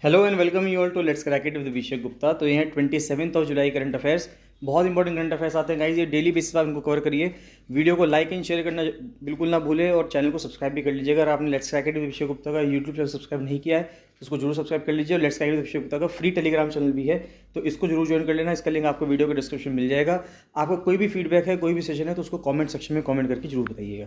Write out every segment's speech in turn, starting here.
Hello and welcome you all to let's crack it with Abhishek Gupta. तो ये है 27 जुलाई करंट अफेयर्स। बहुत इंपॉर्टेंट करंट अफेयर्स आते हैं गाइस, ये डेली बेसिस पर आप इनको कवर करिए। वीडियो को लाइक एंड शेयर करना बिल्कुल ना भूलें और चैनल को सब्सक्राइब भी कर लीजिएगा। अगर आपने let's crack it with Abhishek Gupta का यूट्यूब चैनल सब्सक्राइब नहीं किया है तो इसको जरूर सब्सक्राइब कर लीजिए। और let's crack it with Abhishek Gupta का फ्री टेलीग्राम चैनल भी है, तो इसको जरूर ज्वाइन कर लेना। इसका लिंक आपको वीडियो के डिस्क्रिप्शन में मिल जाएगा। आपका कोई भी फीडबैक है, कोई भी सेशन है, तो उसको कमेंट सेक्शन में कमेंट करके जरूर बताइएगा।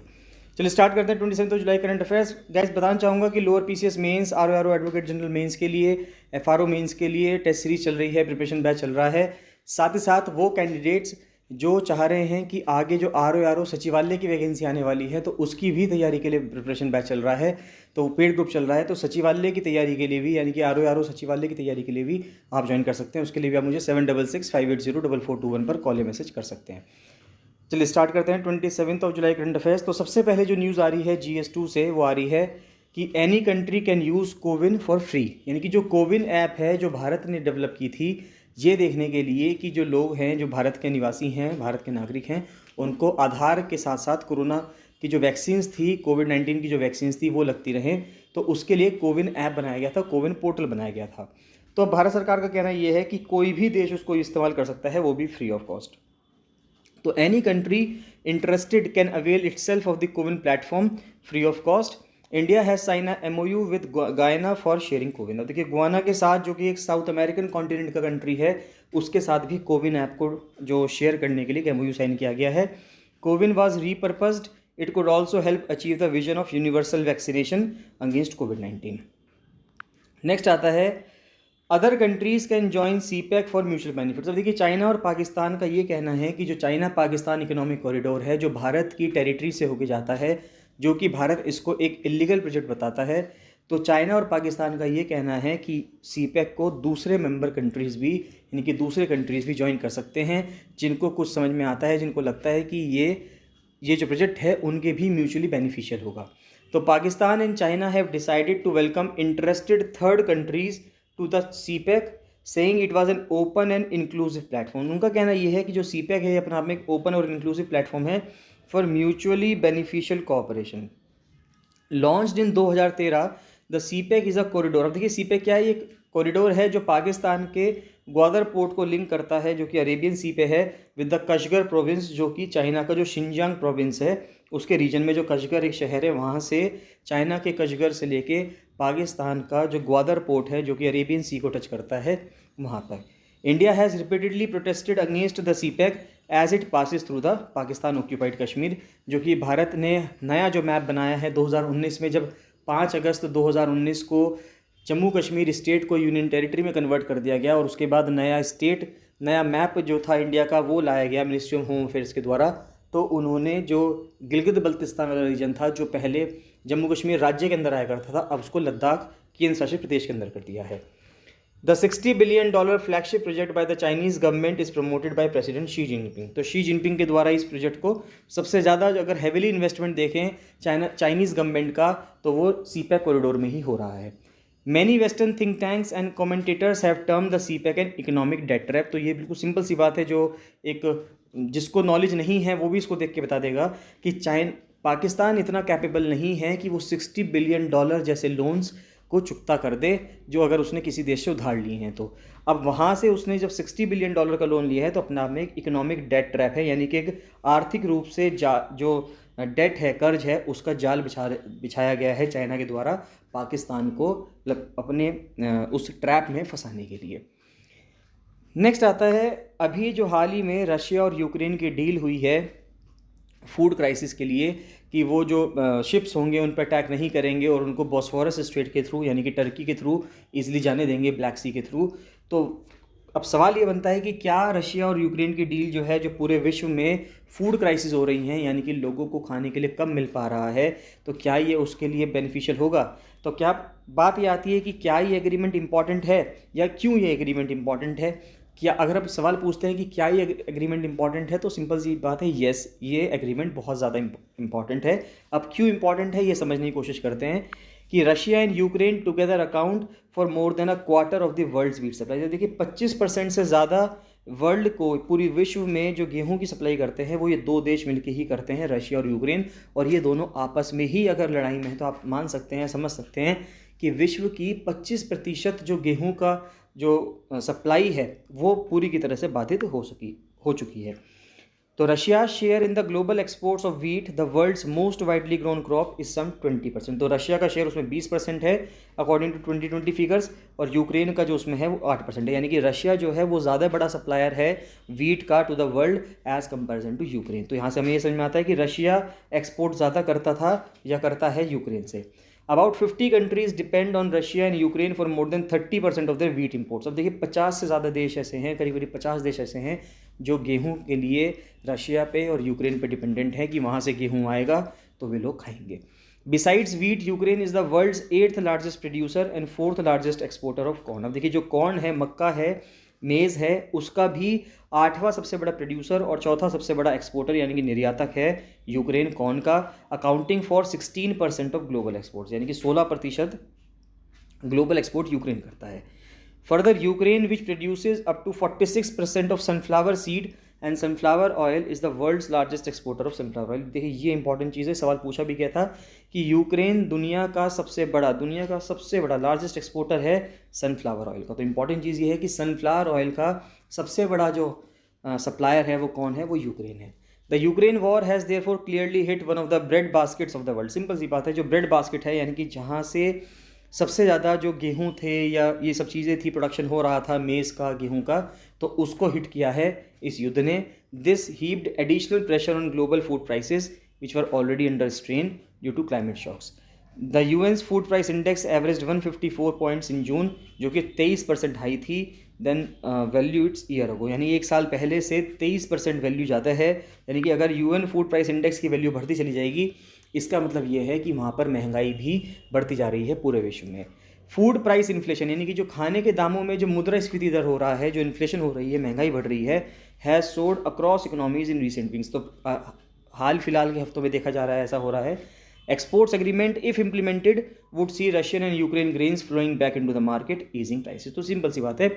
चलिए स्टार्ट करते हैं 27 जुलाई करंट अफेयर्स। गैस बताना चाहूँगा कि lower PCS mains, RO advocate general mains के लिए, एफआरओ मेंस के लिए टेस्ट सीरीज चल रही है, प्रिपरेशन बैच चल रहा है। साथ ही साथ वो कैंडिडेट्स जो चाह रहे हैं कि आगे जो आरओ सचिवालय की वैकेंसी आने वाली है तो उसकी भी तैयारी के लिए प्रिपरेशन बैच चल रहा है, तो पेड ग्रुप चल रहा है। तो सचिवालय की तैयारी के लिए भी, यानी कि आरओ सचिवालय की तैयारी के लिए भी आप ज्वाइन कर सकते हैं। उसके लिए भी आप मुझे 7665804421 पर कॉल या मैसेज कर सकते हैं। चलिए स्टार्ट करते हैं 27 जुलाई करंट अफेयर्स। तो सबसे पहले जो न्यूज़ आ रही है GS2 से, वो आ रही है कि any country can use CoWIN for free. यानी कि जो कोविन ऐप है जो भारत ने डेवलप की थी, ये देखने के लिए कि जो लोग हैं, जो भारत के निवासी हैं, भारत के नागरिक हैं, उनको आधार के साथ साथ कोरोना की जो वैक्सीन्स थी, कोविड-19 की जो वैक्सीन्स थी वो लगती रहें, तो उसके लिए कोविन ऐप बनाया गया था, कोविन पोर्टल बनाया गया था। तो अब भारत सरकार का कहना ये है कि कोई भी देश उसको इस्तेमाल कर सकता है, वो भी फ्री ऑफ कॉस्ट। तो any country interested can avail itself of the CoWIN platform free of cost. India has sign MOU with Guyana for sharing CoWIN. अब देखिए, गुआना के साथ, जो कि एक साउथ अमेरिकन कॉन्टिनेंट का कंट्री है, उसके साथ भी कोविन ऐप को जो शेयर करने के लिए MOU साइन किया गया है। CoWIN was repurposed, it could also help achieve the vision of universal vaccination against covid. Next आता है other countries can join CPEC for mutual benefits. अब देखिए, चाइना और पाकिस्तान का ये कहना है कि जो चाइना पाकिस्तान इकोनॉमिक कॉरिडोर है, जो भारत की टेरिटरी से होके जाता है, जो कि भारत इसको एक इलीगल प्रोजेक्ट बताता है, तो चाइना और पाकिस्तान का ये कहना है कि CPEC को दूसरे मेंबर कंट्रीज़ भी, यानी कि दूसरे कंट्रीज़ भी ज्वाइन कर सकते हैं, जिनको कुछ समझ में आता है, जिनको लगता है कि ये जो प्रोजेक्ट है उनके भी म्यूचुअली बेनिफिशियल होगा। तो Pakistan and China have decided to welcome interested third countries to the CPEC, saying it was an open and inclusive platform. उनका कहना यह है कि जो CPEC है, ये अपने आप में एक ओपन और इंक्लूसिव प्लेटफॉर्म है for mutually beneficial cooperation. Launched in 2013, the CPEC is a corridor. अब देखिए, CPEC क्या है? ये कॉरिडोर है जो पाकिस्तान के ग्वादर पोर्ट को लिंक करता है, जो कि अरेबियन सी पे है, विद द कशगर प्रोविंस, जो कि चाइना का जो शिनजियांग प्रोविंस है उसके रीजन में जो कशगर एक शहर है, वहाँ से चाइना के कशगर से लेके पाकिस्तान का जो ग्वादर पोर्ट है, जो कि अरेबियन सी को टच करता है, वहाँ तक। India has repeatedly protested against the CPEC as it passes through the Pakistan occupied Kashmir. जो कि भारत ने नया जो मैप बनाया है 2019 में, जब 5 अगस्त 2019 को जम्मू कश्मीर स्टेट को यूनियन टेरिटरी में कन्वर्ट कर दिया गया, और उसके बाद नया मैप जो था इंडिया का, वो लाया गया मिनिस्ट्री ऑफ होम अफेयर्स के द्वारा। तो उन्होंने जो गिलगित बल्तिस्तान वाला रीजन था, जो पहले जम्मू कश्मीर राज्य के अंदर आया करता था, अब उसको लद्दाख केंद्र शासित प्रदेश के अंदर कर दिया है। The $60 billion flagship project by the Chinese government is promoted by president Xi Jinping. तो शी जिनपिंग के द्वारा इस प्रोजेक्ट को सबसे ज़्यादा, अगर हैविली इन्वेस्टमेंट देखें चाइनीज़ गवर्नमेंट का, तो वो CPEC कॉरिडोर में ही हो रहा है। Many western think tanks and commentators have term the CPEC an economic debt trap. तो ये बिल्कुल सिंपल सी बात है, जो एक जिसको नॉलेज नहीं है वो भी इसको देख के बता देगा कि पाकिस्तान इतना कैपेबल नहीं है कि वो $60 बिलियन जैसे लोन्स को चुकता कर दे, जो अगर उसने किसी देश से उधार लिए हैं। तो अब वहाँ से उसने जब $60 बिलियन का लोन लिया है, तो अपने आप में एक इकोनॉमिक डेट ट्रैप है, यानी कि एक आर्थिक रूप से जो डेट है, कर्ज है, उसका जाल बिछाया गया है चाइना के द्वारा पाकिस्तान को अपने उस ट्रैप में फंसाने के लिए। नेक्स्ट आता है, अभी जो हाल ही में रशिया और यूक्रेन की डील हुई है फूड क्राइसिस के लिए, कि वो जो शिप्स होंगे उन पर अटैक नहीं करेंगे और उनको बॉस्फोरस स्ट्रेट के थ्रू, यानी कि टर्की के थ्रू ईजिली जाने देंगे, ब्लैक सी के थ्रू। तो अब सवाल ये बनता है कि क्या रशिया और यूक्रेन की डील जो है, जो पूरे विश्व में फूड क्राइसिस हो रही हैं, यानी कि लोगों को खाने के लिए कम मिल पा रहा है, तो क्या ये उसके लिए बेनिफिशियल होगा? तो क्या बात ये आती है कि क्या ये एग्रीमेंट इंपॉर्टेंट है, या क्यों ये एग्रीमेंट इंपॉर्टेंट है? क्या अगर आप सवाल पूछते हैं कि क्या ये एग्रीमेंट इंपॉर्टेंट है, तो सिंपल सी बात है, येस, ये एग्रीमेंट बहुत ज़्यादा इंपॉर्टेंट है। अब क्यों इंपॉर्टेंट है ये समझने की कोशिश करते हैं कि Russia and Ukraine together account for more than a quarter of the world's wheat supply. देखिए, 25% से ज़्यादा वर्ल्ड को, पूरी विश्व में जो गेहूं की सप्लाई करते हैं, वो ये दो देश मिलकर ही करते हैं, रशिया और यूक्रेन। और ये दोनों आपस में ही अगर लड़ाई में है, तो आप मान सकते हैं, समझ सकते हैं कि विश्व की 25% जो गेहूं का जो सप्लाई है वो पूरी की तरह से बाधित हो चुकी है। तो Russia share in the global exports of wheat, the world's most widely grown crop, is some 20%। तो रशिया का शेयर उसमें 20% है अकॉर्डिंग टू 2020 फिगर्स, और यूक्रेन का जो उसमें है वो 8% है। यानी कि रशिया जो है वो ज़्यादा बड़ा सप्लायर है व्हीट का to the world as comparison to Ukraine. तो यहाँ से हमें ये समझ में आता है कि रशिया एक्सपोर्ट ज़्यादा करता था या करता है यूक्रेन से। About 50 countries depend on Russia and Ukraine for more then 30% of their wheat imports. अब देखिए 50 से ज़्यादा देश ऐसे हैं, करीब करीब 50 देश ऐसे हैं जो गेहूं के लिए रशिया पे और यूक्रेन पे डिपेंडेंट है कि वहाँ से गेहूं आएगा तो वे लोग खाएंगे। Besides wheat, Ukraine is the world's 8th largest producer and 4th largest exporter of corn. अब देखिए जो कॉर्न है, मक्का है, मेज़ है, उसका भी 8वां सबसे बड़ा प्रोड्यूसर और 4था सबसे बड़ा एक्सपोर्टर यानी कि निर्यातक है यूक्रेन कॉर्न का, accounting for 16% of global exports, यानी कि 16% ग्लोबल एक्सपोर्ट यूक्रेन करता है। Further Ukraine which produces up to 46% of sunflower seed and sunflower oil is the world's largest exporter of sunflower oil. देखिए ये इंपॉर्टेंट चीज़ है, सवाल पूछा भी गया था कि यूक्रेन दुनिया का सबसे बड़ा लार्जेस्ट एक्सपोर्टर है सनफ्लावर ऑयल का। तो इंपॉर्टेंट चीज़ ये है कि सनफ्लावर ऑयल का सबसे बड़ा जो सप्लायर है वो कौन है, वो यूक्रेन है। The Ukraine war has therefore clearly hit one of the bread baskets of the world. Simple सी बात है, जो ब्रेड बास्केट है यानी कि जहाँ से सबसे ज़्यादा जो गेहूं थे या ये सब चीज़ें थी, प्रोडक्शन हो रहा था मेज़ का, गेहूं का, तो उसको हिट किया है इस युद्ध ने। This heaved additional pressure on global food prices which were already under strain due to climate shocks. The UN's food price index average 154 points in June, जो कि 23% हाई थी than value its year ago, यानी एक साल पहले से 23% value ज़्यादा है। यानी कि अगर यूएन फूड प्राइस इंडेक्स की वैल्यू बढ़ती चली जाएगी, इसका मतलब ये है कि वहाँ पर महंगाई भी बढ़ती जा रही है पूरे विश्व में। फूड प्राइस इन्फ्लेशन, यानी कि जो खाने के दामों में जो मुद्रास्फीति दर हो रहा है, जो इन्फ्लेशन हो रही है, महंगाई बढ़ रही है, हैज़ सोड across economies in recent weeks. तो हाल फिलहाल के हफ्तों में देखा जा रहा है, ऐसा हो रहा है। Exports agreement if implemented would see Russian and Ukraine grains flowing back into the market, easing prices. तो सिंपल सी बात है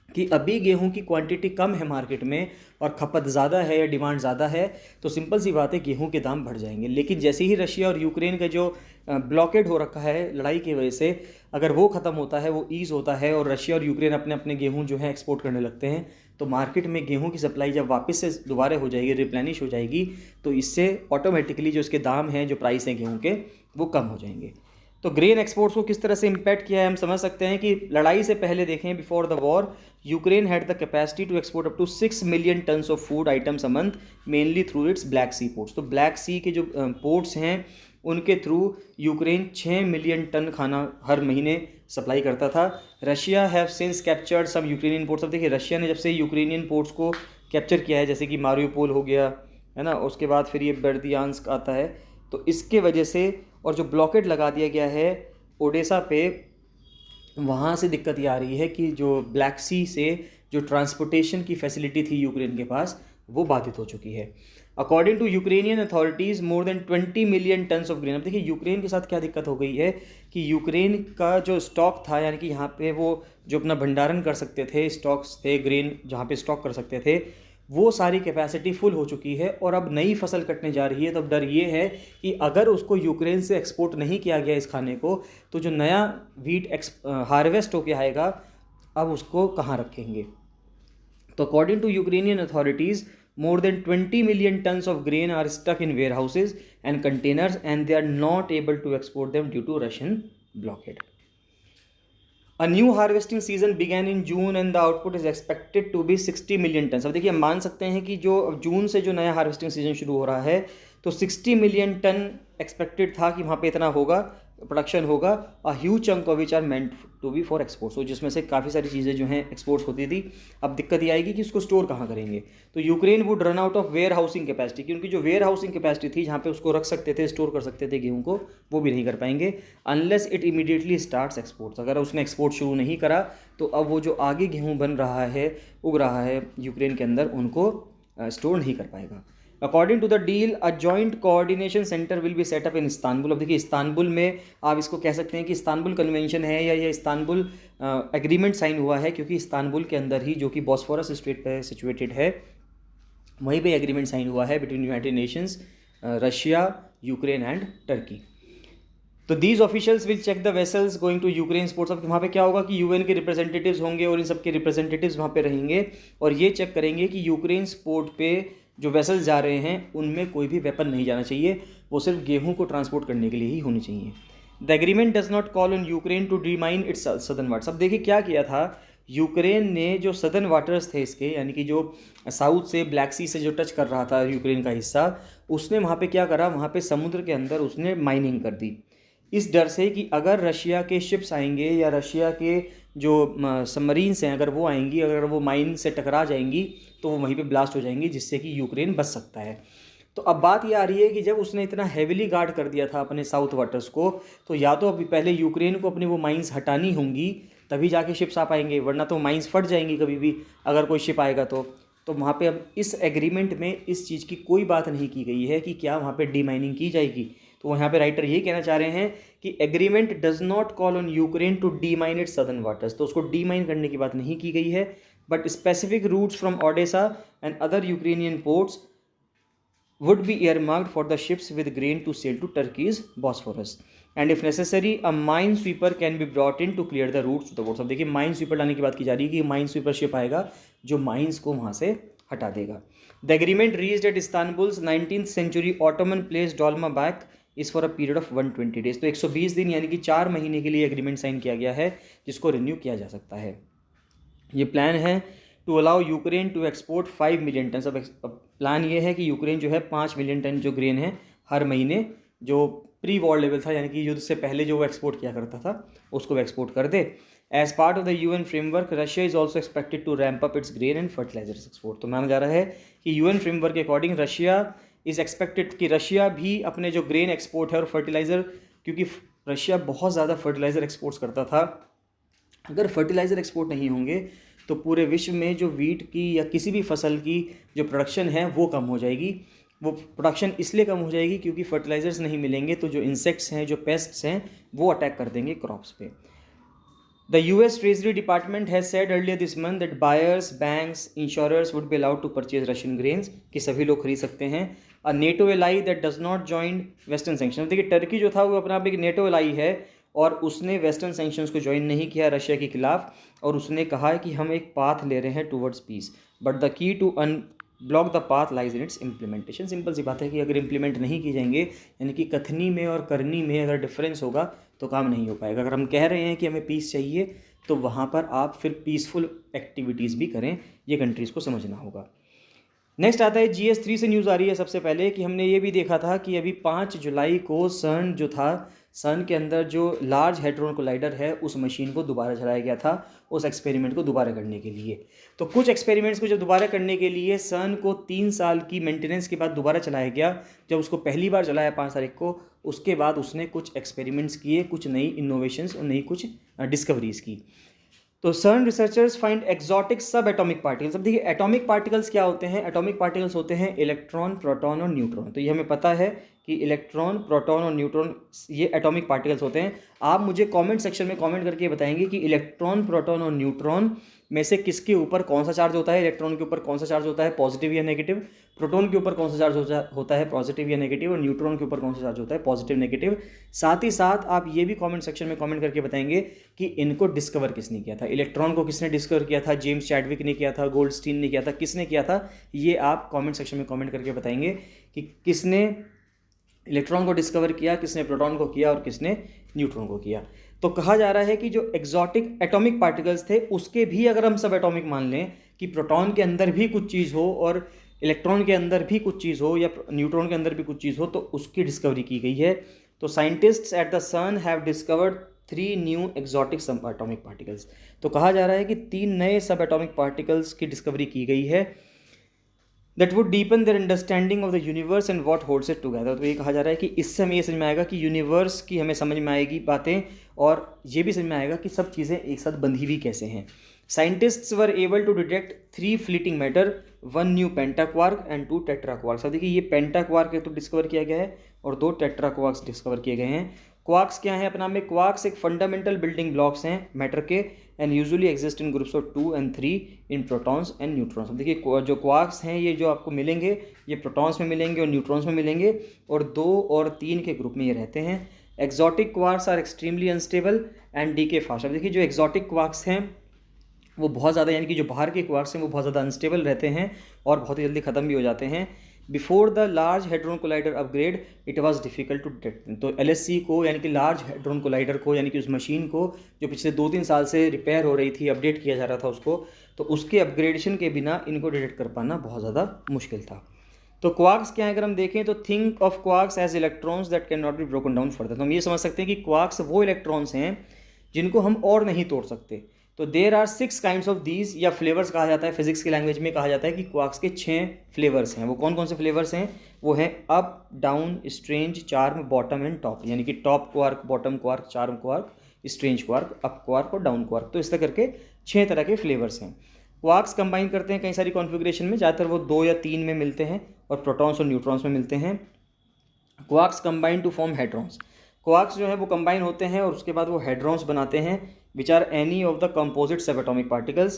कि अभी गेहूं की क्वांटिटी कम है मार्केट में और खपत ज़्यादा है या डिमांड ज़्यादा है, तो सिंपल सी बात है गेहूं के दाम बढ़ जाएंगे। लेकिन जैसे ही रशिया और यूक्रेन का जो ब्लॉकेड हो रखा है लड़ाई की वजह से, अगर वो ख़त्म होता है, वो ईज़ होता है और रशिया और यूक्रेन अपने अपने गेहूं जो है एक्सपोर्ट करने लगते हैं, तो मार्केट में गेहूं की सप्लाई जब वापस से दोबारा हो जाएगी, रिप्लेनिश हो जाएगी, तो इससे ऑटोमेटिकली जो इसके दाम हैं, जो प्राइस हैं गेहूं के, वो कम हो जाएंगे। तो ग्रेन एक्सपोर्ट्स को किस तरह से इम्पैक्ट किया है हम समझ सकते हैं कि लड़ाई से पहले देखें, before the war Ukraine had the capacity to export up to 6 million tons of food items a month, mainly through its Black Sea ports. तो ब्लैक सी के जो पोर्ट्स हैं उनके थ्रू यूक्रेन 6 मिलियन टन खाना हर महीने supply करता था। Russia have since captured some Ukrainian ports. अब देखिए रशिया ने जब से यूक्रेनियन पोर्ट्स को कैप्चर किया है, जैसे कि मारियोपोल हो गया है ना, उसके बाद फिर ये बर्दियांस्क आता है, तो इसके वजह से, और जो ब्लॉकेड लगा दिया गया है ओडेसा पे, वहाँ से दिक्कत ये आ रही है कि जो ब्लैक सी से जो ट्रांसपोर्टेशन की फैसिलिटी थी यूक्रेन के पास, वो बाधित हो चुकी है। According to Ukrainian authorities more than 20 million tons of grain. अब देखिए यूक्रेन के साथ क्या दिक्कत हो गई है कि यूक्रेन का जो स्टॉक था, यानी कि यहाँ पे वो जो अपना भंडारण कर सकते थे, स्टॉक्स थे, ग्रेन जहाँ पे स्टॉक कर सकते थे, वो सारी कैपेसिटी फुल हो चुकी है और अब नई फसल कटने जा रही है। तो अब डर ये है कि अगर उसको यूक्रेन से एक्सपोर्ट नहीं किया गया इस खाने को, तो जो नया वीट हार्वेस्ट होके आएगा, अब उसको कहाँ रखेंगे। तो according to Ukrainian authorities more than 20 million tons of grain are stuck in warehouses and containers and they are not able to export them due to Russian blockade. A new harvesting season began in June and the output is expected to be 60 million tons. अब देखिए हम मान सकते हैं कि जो जून से जो नया हार्वेस्टिंग सीजन शुरू हो रहा है, तो 60 मिलियन टन एक्सपेक्टेड था कि वहाँ पे इतना होगा, प्रोडक्शन होगा। A huge chunk of which are meant to be for export. तो जिसमें से काफ़ी सारी चीज़ें जो हैं एक्सपोर्ट्स होती थी। अब दिक्कत ये आएगी कि उसको स्टोर कहाँ करेंगे। तो Ukraine would run out of warehousing capacity, क्योंकि जो वेयर हाउसिंग कैपेसिटी थी जहाँ पे उसको रख सकते थे, स्टोर कर सकते थे गेहूँ को, वो भी नहीं कर पाएंगे unless it immediately starts exports. अगर उसने एक्सपोर्ट शुरू नहीं करा, तो अब वो जो आगे गेहूँ बन रहा है, उग रहा है यूक्रेन के अंदर, उनको स्टोर नहीं कर पाएगा। According to the deal a joint coordination centre will be set up in Istanbul. अब देखिए इस्तांबुल में आप इसको कह सकते हैं कि इस्तांबुल कन्वेंशन है या ये इस्तांबुल एग्रीमेंट साइन हुआ है, क्योंकि इस्तांबुल के अंदर ही, जो कि बॉस्फोरस स्ट्रेट पर सिचुएटेड है, वहीं पे एग्रीमेंट साइन हुआ है between United Nations, Russia, Ukraine and Turkey. तो these officials will check the vessels going to Ukraine ports. अब वहाँ पे क्या होगा कि यूएन के रिप्रेजेंटेटिव्स होंगे और इन सब के रिप्रेजेंटेटिव्स वहाँ पे रहेंगे और ये चेक करेंगे कि यूक्रेन पोर्ट पे जो वेसल्स जा रहे हैं उनमें कोई भी वेपन नहीं जाना चाहिए, वो सिर्फ गेहूं को ट्रांसपोर्ट करने के लिए ही होनी चाहिए। The agreement does not call on Ukraine to demine its southern waters. अब देखिए क्या किया था यूक्रेन ने, जो सदर्न वाटर्स थे इसके, यानी कि जो साउथ से ब्लैक सी से जो टच कर रहा था यूक्रेन का हिस्सा, उसने वहाँ पे क्या करा, वहाँ पे समुद्र के अंदर उसने माइनिंग कर दी, इस डर से कि अगर रशिया के शिप्स आएंगे या रशिया के जो सबमरीन्स हैं अगर वो आएंगी, अगर वो माइन से टकरा जाएंगी तो वो वहीं पे ब्लास्ट हो जाएंगी, जिससे कि यूक्रेन बच सकता है। तो अब बात ये आ रही है कि जब उसने इतना हेविली गार्ड कर दिया था अपने साउथ वाटर्स को, तो या तो अभी पहले यूक्रेन को अपनी वो माइंस हटानी होंगी तभी जाके शिप्स आ पाएंगे, वरना तो माइंस फट जाएंगी कभी भी अगर कोई शिप आएगा तो वहाँ पे अब इस एग्रीमेंट में इस चीज़ की कोई बात नहीं की गई है कि क्या वहाँ पे डी माइनिंग की जाएगी। तो यहाँ पे राइटर यही कहना चाह रहे हैं कि agreement does not call on Ukraine to demine its southern waters, तो उसको डी माइन करने की बात नहीं की गई है, but specific routes from Odesa and other Ukrainian ports would be earmarked for the ships with grain to sail to Turkey's Bosphorus, and if necessary a mine sweeper can be brought in to clear the routes to the ports। अब देखिए mine sweeper लाने की बात की जा रही है कि माइन स्वीपर शिप आएगा जो माइंस को वहाँ से हटा देगा। The agreement reached at Istanbul's 19th century Ottoman place Dolmabahce is for a period of 120 days। तो 120 दिन यानी कि 4 महीने के लिए एग्रीमेंट साइन किया गया है, जिसको रिन्यू किया जा सकता है। ये प्लान है to allow Ukraine to export 5 million ton. अब प्लान ये है कि यूक्रेन जो है 5 मिलियन टन जो ग्रेन है हर महीने, जो प्री वॉर लेवल था यानी कि युद्ध से पहले जो वो एक्सपोर्ट किया करता था उसको वो एक्सपोर्ट कर दे। As part of the UN framework Russia is also expected to ramp up its grain and fertilisers export. तो माना जा रहा है कि यूएन फ्रेमवर्क के अकॉर्डिंग रशिया इज़ एक्सपेक्टेड कि रशिया भी अपने जो ग्रेन एक्सपोर्ट है और फर्टिलाइज़र, क्योंकि रशिया बहुत ज़्यादा फर्टिलाइज़र एक्सपोर्ट्स करता था, अगर फर्टिलाइज़र एक्सपोर्ट नहीं होंगे तो पूरे विश्व में जो वीट की या किसी भी फसल की जो प्रोडक्शन है वो कम हो जाएगी। वो प्रोडक्शन इसलिए कम हो जाएगी क्योंकि फर्टिलाइजर्स नहीं मिलेंगे, तो जो इंसेक्ट्स हैं, जो पेस्ट्स हैं, वो अटैक कर देंगे क्रॉप्स पे। The US Treasury Department has said earlier this month that buyers, banks, insurers would be allowed to purchase Russian grains, कि सभी लोग खरीद सकते हैं। A NATO ally that does not join Western sanctions। देखिए टर्की जो था वो अपना आप एक NATO ally है और उसने वेस्टर्न सैंक्शंस को ज्वाइन नहीं किया रशिया के खिलाफ, और उसने कहा है कि हम एक पाथ ले रहे हैं towards peace, but the key to unblock the path lies in its implementation. Simple सी बात है कि अगर इम्प्लीमेंट नहीं की जाएंगे, यानी कि कथनी में और करनी में अगर डिफरेंस होगा तो काम नहीं हो पाएगा। अगर हम कह रहे हैं कि हमें पीस चाहिए तो वहाँ पर आप फिर पीसफुल एक्टिविटीज़ भी करें, ये कंट्रीज़ को समझना होगा। नेक्स्ट आता है GS3 से न्यूज़ आ रही है सबसे पहले कि हमने ये भी देखा था कि अभी 5 जुलाई को सन जो था, सन के अंदर जो लार्ज हेड्रोन कोलाइडर है उस मशीन को दोबारा चलाया गया था उस एक्सपेरिमेंट को दोबारा करने के लिए। तो कुछ एक्सपेरिमेंट्स को जब दोबारा करने के लिए सन को 3 साल की मेंटेनेंस के बाद दोबारा चलाया गया। जब उसको पहली बार चलाया 5 तारीख को, उसके बाद उसने कुछ एक्सपेरिमेंट्स किए, कुछ नई इनोवेशंस और नई कुछ डिस्कवरीज की। तो सर्न रिसर्चर्स फाइंड एक्सोटिक सब एटॉमिक पार्टिकल्स। अब देखिए एटॉमिक पार्टिकल्स क्या होते हैं, एटॉमिक पार्टिकल्स होते हैं इलेक्ट्रॉन, प्रोटॉन और न्यूट्रॉन। तो ये हमें पता है कि इलेक्ट्रॉन, प्रोटॉन और न्यूट्रॉन ये एटॉमिक पार्टिकल्स होते हैं। आप मुझे कमेंट सेक्शन में कमेंट करके बताएंगे कि इलेक्ट्रॉन, प्रोटॉन और न्यूट्रॉन में से किसके ऊपर कौन सा चार्ज होता है, इलेक्ट्रॉन के ऊपर कौन सा चार्ज होता है पॉजिटिव या नेगेटिव, प्रोटॉन के ऊपर कौन सा चार्ज होता है पॉजिटिव या नेगेटिव, और न्यूट्रॉन के ऊपर कौन सा चार्ज होता है पॉजिटिव नेगेटिव। साथ ही साथ आप ये भी कमेंट सेक्शन में कमेंट करके बताएंगे कि इनको डिस्कवर किसने किया था। इलेक्ट्रॉन को किसने डिस्कवर किया था, जेम्स चैडविक ने किया था, गोल्डस्टीन ने किया था, किसने किया था, ये आप कमेंट सेक्शन में कमेंट करके बताएंगे कि किसने इलेक्ट्रॉन को डिस्कवर किया, किसने प्रोटॉन को किया और किसने न्यूट्रॉन को किया। तो कहा जा रहा है कि जो एक्सोटिक एटॉमिक पार्टिकल्स थे उसके भी अगर हम सब एटॉमिक मान लें कि प्रोटॉन के अंदर भी कुछ चीज़ हो और इलेक्ट्रॉन के अंदर भी कुछ चीज़ हो या न्यूट्रॉन के अंदर भी कुछ चीज़ हो, तो उसकी डिस्कवरी की गई है। तो scientists at the CERN have discovered 3 new exotic सब एटॉमिक पार्टिकल्स। तो कहा जा रहा है कि 3 नए सब एटॉमिक पार्टिकल्स की डिस्कवरी की गई है that would deepen their understanding of the universe and what holds it together. तो ये कहा जा रहा है कि इससे हमें ये समझ में आएगा कि यूनिवर्स की हमें समझ में आएगी बातें, और ये भी समझ में आएगा कि सब चीज़ें एक साथ बंधी हुई कैसे हैं। Scientists were able to detect 3 fleeting matter, 1 new pentaquark and 2 tetraquarks. अब देखिए ये पेंटाक्वार्क तो डिस्कवर किया गया है और 2 टेट्राक्वार्क्स डिस्कवर किए गए हैं। क्वार्क्स क्या है अपना में, क्वार्क्स एक फंडामेंटल बिल्डिंग ब्लॉक्स हैं मैटर के, and usually exist in groups of 2 and 3 in protons and neutrons. देखिए जो क्वार्क्स हैं ये जो आपको मिलेंगे ये प्रोटॉन्स में मिलेंगे और न्यूट्रॉन्स में मिलेंगे, और 2 और 3 के ग्रुप में ये रहते हैं। Exotic quarks are extremely unstable and decay fast. अब देखिए जो एक्जॉटिक क्वार्क्स हैं वो बहुत ज़्यादा, यानी कि जो बाहर के क्वार्क्स हैं वो बहुत ज़्यादा अनस्टेबल रहते हैं और बहुत ही जल्दी ख़त्म भी हो जाते हैं। Before the large hadron collider upgrade it was difficult to detect. तो एलएससी को, यानी कि लार्ज हेड्रोन कोलाइडर को, यानी कि उस मशीन को जो पिछले 2-3 साल से रिपेयर हो रही थी, अपडेट किया जा रहा था उसको, तो उसके अपग्रेडेशन के बिना इनको डिटेक्ट कर पाना बहुत ज़्यादा मुश्किल था। तो क्वार्क्स क्या है अगर हम देखें तो think of quarks as electrons that can not be broken down further. तो हम ये समझ सकते हैं कि क्वार्क्स वो इलेक्ट्रॉन्स हैं जिनको हम और नहीं तोड़ सकते। तो there are 6 kinds of these, या फ्लेवर्स कहा जाता है, फिजिक्स की लैंग्वेज में कहा जाता है कि क्वार्क्स के 6 फ्लेवर्स हैं। वो कौन कौन से फ्लेवर्स हैं? वो हैं up, down, strange, charm, bottom and top. यानी कि top quark, bottom quark, charm quark, strange quark, up quark और डाउन क्वार्क। तो इस तरह करके 6 तरह के फ्लेवर्स हैं। क्वार्क्स कंबाइन करते हैं कई सारी कॉन्फ़िगरेशन में, ज़्यादातर वो 2 या 3 में मिलते हैं और प्रोटॉन्स और न्यूट्रॉन्स में मिलते हैं। Quarks combine to form hadrons. Quarks जो है वो कंबाइन होते हैं और उसके बाद वो हेड्रॉन्स बनाते हैं, which are any of the composite sub atomic particles.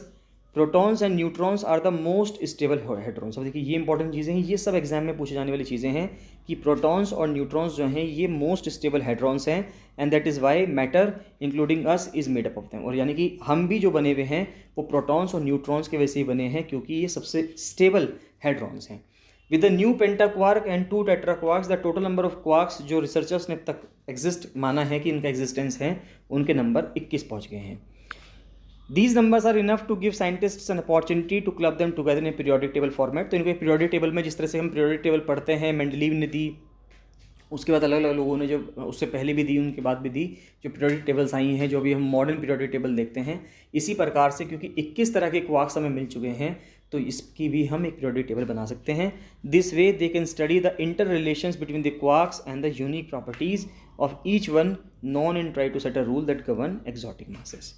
Protons and neutrons are the most stable hadrons. अब देखिए ये इंपॉर्टेंट चीज़ें हैं, ये सब एग्जाम में पूछे जाने वाली चीज़ें हैं कि प्रोटॉन्स और न्यूट्रॉन्स जो हैं ये मोस्ट स्टेबल हेड्रॉन्स हैं, and that is why matter including us is made up of them. और यानी कि हम भी जो बने हुए हैं वो प्रोटॉन्स और न्यूट्रॉन्स के वजह से ही बने हैं, क्योंकि ये सबसे स्टेबल हेड्रॉन्स हैं। With the new pentaquark and 2 tetraquarks the total number of quarks जो रिसर्चर्स ने अब तक एग्जिस्ट माना है कि इनका एग्जिस्टेंस है, उनके नंबर 21 पहुंच गए हैं। These numbers are enough to give scientists an opportunity to club them together in a periodic table format। तो इनको एक periodic table में, जिस तरह से हम periodic table पढ़ते हैं, मेंडलीव ने दी, उसके बाद अलग अलग लोगों ने जो उससे पहले भी दी, उनके बाद भी दी, जो पीरियोडिक टेबल्स आई हैं, जो भी हम मॉडर्न पीरियोडिक टेबल देखते हैं, इसी प्रकार से क्योंकि 21 तरह के क्वार्क्स हमें मिल चुके हैं तो इसकी भी हम एक पीरियोडिक टेबल बना सकते हैं। This way they can study the interrelations between the quarks and the unique properties of each one known and try to set a rule that govern exotic masses.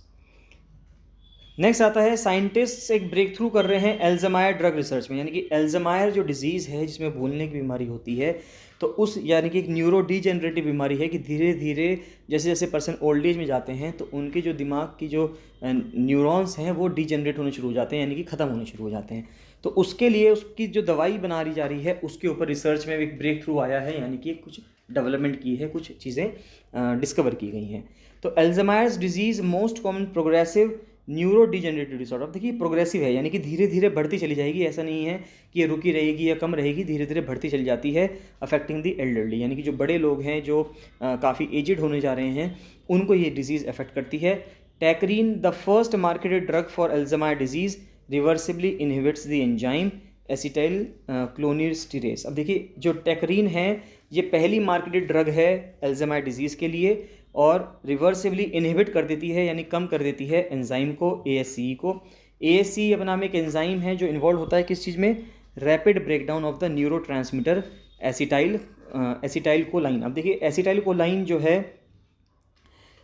Next आता है, scientists एक break through कर रहे हैं एल्ज़ामायर drug research में। यानी कि एल्ज़ामायर जो डिजीज़ है जिसमें भूलने की बीमारी होती है, तो उस, यानी कि एक न्यूरो डीजेनरेटिव बीमारी है कि धीरे धीरे जैसे जैसे पर्सन ओल्ड एज में जाते हैं तो उनके जो दिमाग की जो न्यूरॉन्स हैं वो डीजेनरेट होने शुरू हो जाते हैं, यानी कि ख़त्म होने शुरू हो जाते हैं। तो उसके लिए उसकी जो दवाई बना रही जा रही है उसके ऊपर रिसर्च में एक ब्रेक थ्रू आया है, यानी कि कुछ डेवलपमेंट की है, कुछ चीज़ें डिस्कवर की गई हैं। तो Alzheimer's disease most common progressive neuro degenerative disorder. देखिए प्रोग्रेसिव है, यानी कि धीरे धीरे बढ़ती चली जाएगी, ऐसा नहीं है कि ये रुकी रहेगी या कम रहेगी, धीरे धीरे बढ़ती चली जाती है। अफेक्टिंग द एल्डरली, यानी कि जो बड़े लोग हैं, जो काफ़ी एजिड होने जा रहे हैं, उनको ये डिजीज़ अफेक्ट करती है। Tacrine the first marketed drug for Alzheimer disease reversibly inhibits the enzyme acetyl cholinesterase. अब देखिए जो टैक्रीन है ये पहली मार्केटेड ड्रग है एल्ज़ामायर डिजीज़ के लिए और रिवर्सिबली इनहिबिट कर देती है, यानी कम कर देती है एंजाइम को, ASCE को। ASCE अपना में एक एंजाइम है जो इन्वॉल्व होता है किस चीज़ में? Rapid breakdown of the neuro transmitter acetyl कोलाइन। अब देखिए एसिटाइल कोलाइन जो है,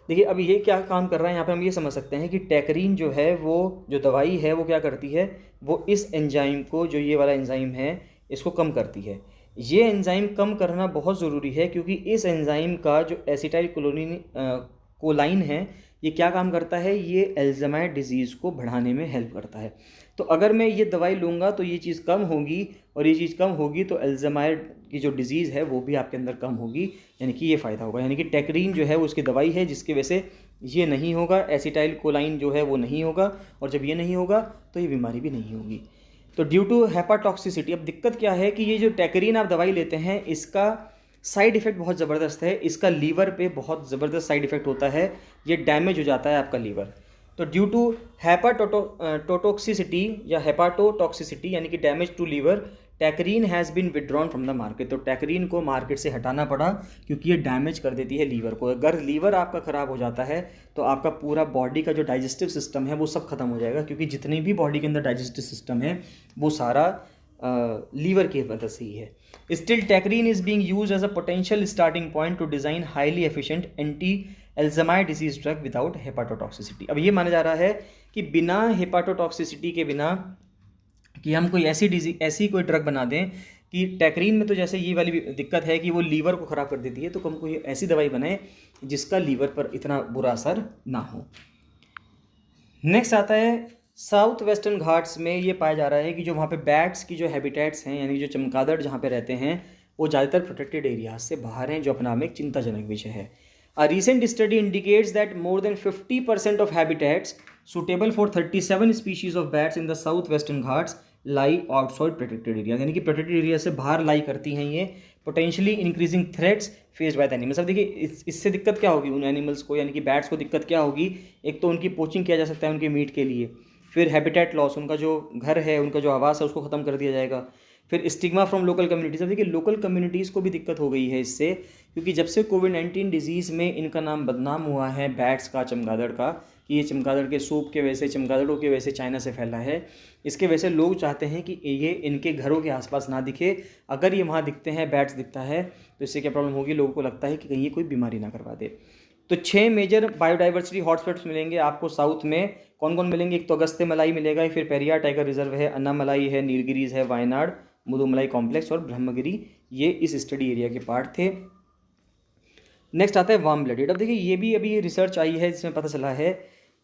देखिए अब ये क्या काम कर रहा है, यहाँ पे हम ये समझ सकते हैं कि टैक्रीन जो है वो जो दवाई है वो क्या करती है, वो इस एंजाइम को, जो ये वाला एंजाइम है, इसको कम करती है। ये एंजाइम कम करना बहुत ज़रूरी है क्योंकि इस एंजाइम का जो एसिटाइल कोलाइन है ये क्या काम करता है, ये एल्ज़ामायर डिजीज़ को बढ़ाने में हेल्प करता है। तो अगर मैं ये दवाई लूँगा तो ये चीज़ कम होगी और ये चीज़ कम होगी तो एल्ज़ामायर की जो डिजीज़ है वो भी आपके अंदर कम होगी, यानी कि ये फ़ायदा होगा। यानी कि टैक्रीन जो है वो उसकी दवाई है जिसकी वजह से ये नहीं होगा, एसिटाइल कोलाइन जो है वो नहीं होगा, और जब ये नहीं होगा तो ये बीमारी भी नहीं होगी। तो ड्यू टू हेपाटॉक्सिसिटी, अब दिक्कत क्या है कि ये जो टैक्रीन आप दवाई लेते हैं इसका साइड इफ़ेक्ट बहुत ज़बरदस्त है, इसका लीवर पे बहुत ज़बरदस्त साइड इफ़ेक्ट होता है, ये डैमेज हो जाता है आपका लीवर। तो ड्यू टू हेपाटोटॉक्सिसिटी या हेपाटोटॉक्सिसिटी यानी कि damage to liver, tacrine has been withdrawn from the market. तो टैक्रीन को मार्केट से हटाना पड़ा क्योंकि ये डैमेज कर देती है लीवर को। अगर लीवर आपका ख़राब हो जाता है तो आपका पूरा बॉडी का जो डाइजेस्टिव सिस्टम है वो सब खत्म हो जाएगा, क्योंकि जितनी भी बॉडी के अंदर डाइजेस्टिव सिस्टम है वो सारा लीवर की वजह से ही है। Still tacrine is being used as a potential starting point to design highly efficient anti Alzheimer disease drug without hepatotoxicity. अब ये माना जा रहा है कि बिना हेपाटोटॉक्सिसिटी के, बिना कि हम कोई ऐसी कोई ड्रग बना दें कि टैक्रीन में तो जैसे ये वाली दिक्कत है कि वो लीवर को ख़राब कर देती है, तो हम कोई ऐसी दवाई बनाएं जिसका लीवर पर इतना बुरा असर ना हो। नेक्स्ट आता है, साउथ वेस्टर्न घाट्स में ये पाया जा रहा है कि जो वहाँ पे बैट्स की जो हैबिटेट्स हैं, यानी जो चमगादड़ जहाँ पे रहते हैं, वो ज़्यादातर प्रोटेक्टेड एरियाज से बाहर हैं, जो अपना में एक चिंताजनक विषय है। A recent study indicates that more than 50% of habitats suitable for 37 species of bats in the southwestern Ghats lie outside protected areas, यानी कि प्रोटेक्टेड एरिया से बाहर लाई करती हैं ये, potentially increasing threats faced by the animals. अब देखिए इससे दिक्कत क्या होगी उन एनिमल्स को, यानी कि बैट्स को दिक्कत क्या होगी, एक तो उनकी पोचिंग किया जा सकता है उनके मीट के लिए, फिर हैबिटेट लॉस, उनका जो घर है उनका जो आवास है उसको ख़त्म कर दिया जाएगा, फिर स्टिग्मा फ्रॉम लोकल कम्युनिटीज़। अब देखिए लोकल कम्युनिटीज़ को भी दिक्कत हो गई है इससे, क्योंकि जब से कोविड-19 डिजीज़ में इनका नाम बदनाम हुआ है बैट्स का, चमगादड़ का, कि ये चमगादड़ के सूप के वजह से, चमगादड़ों की वजह से चाइना से फैला है, इसके वजह से लोग चाहते हैं कि ये इनके घरों के आसपास ना दिखे। अगर ये वहाँ दिखते हैं, बैट्स दिखता है, तो इससे क्या प्रॉब्लम होगी, लोगों को लगता है कि कहीं ये कोई बीमारी ना करवा दे। तो 6 मेजर बायोडाइवर्सिटी हॉटस्पॉट्स मिलेंगे आपको साउथ में। कौन कौन मिलेंगे, एक तो अगस्त्य मलाई मिलेगा, फिर पेरियार टाइगर रिजर्व है, अन्नामलाई है, नीलगिरीज है, वायनाड मुदुमलाई कॉम्प्लेक्स और ब्रह्मगिरी, ये इस स्टडी एरिया के पार्ट थे। नेक्स्ट आता है वार्म ब्लडेड। अब देखिए ये भी अभी रिसर्च आई है जिसमें पता चला है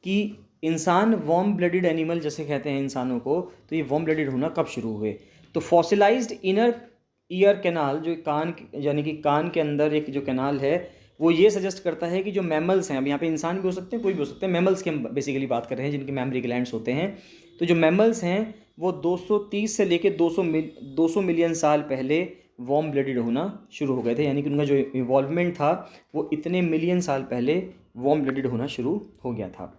कि इंसान वार्म ब्लडेड एनिमल जैसे कहते हैं इंसानों को, तो ये वार्म ब्लडेड होना कब शुरू हुए। तो फॉसिलाइज्ड इनर ईयर कैनाल, जो कान यानी कि कान के अंदर एक जो कैनाल है, वो ये सजेस्ट करता है कि जो मैमल्स हैं, अब यहाँ पे इंसान भी हो सकते हैं, कोई भी हो सकते हैं, मैमल्स की हम बेसिकली बात कर रहे हैं जिनके मैमरी ग्लैंड्स होते हैं, तो जो मैमल्स हैं वो 230 से लेके 200 मिलियन साल पहले वार्म ब्लडेड होना शुरू हो गए थे, यानी कि उनका जो इवॉल्वमेंट था वो इतने मिलियन साल पहले वार्म ब्लडेड होना शुरू हो गया था।